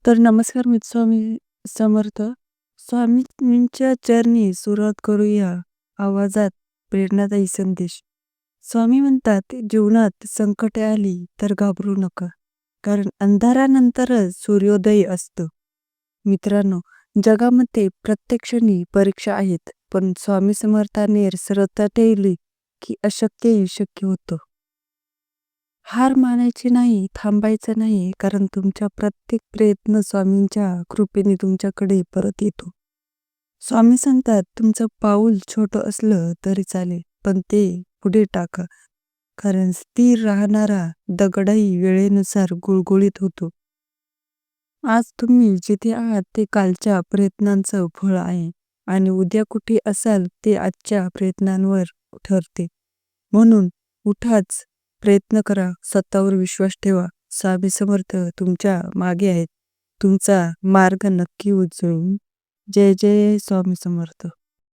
तर नमस्कार मी स्वामी समर्थ. स्वामींच्या चरणी सुरुवात करूया आवाजात प्रेरणादायी संदेश. स्वामी म्हणतात, जीवनात संकटे आली तर घाबरू नका, कारण अंधारानंतरच सूर्योदय असतो. मित्रांनो, जगामध्ये प्रत्येक क्षणी परीक्षा आहेत, पण स्वामी समर्थांनी श्रद्धा ठेवली की अशक्यही शक्य होतं. हार मानायची नाही, थांबायचं नाही, कारण तुमचा प्रत्येक प्रयत्न स्वामींच्या कृपेने तुमच्याकडे परत येतो. स्वामी सांगतात, तुमचं पाऊल छोटं असलं तरी चालेल, पण ते पुढे टाका, कारण स्थिर राहणारा दगडही वेळेनुसार गुळगुळीत होतो. आज तुम्ही जिथे आहात ते कालच्या प्रयत्नांचं फळ आहे, आणि उद्या कुठे असाल ते आजच्या प्रयत्नांवर ठरते. म्हणून उठाच, प्रयत्न करा, स्वतःवर विश्वास ठेवा. स्वामी समर्थ तुमच्या मागे आहेत. तुमचा मार्ग नक्की उजळून. जय जय स्वामी समर्थ.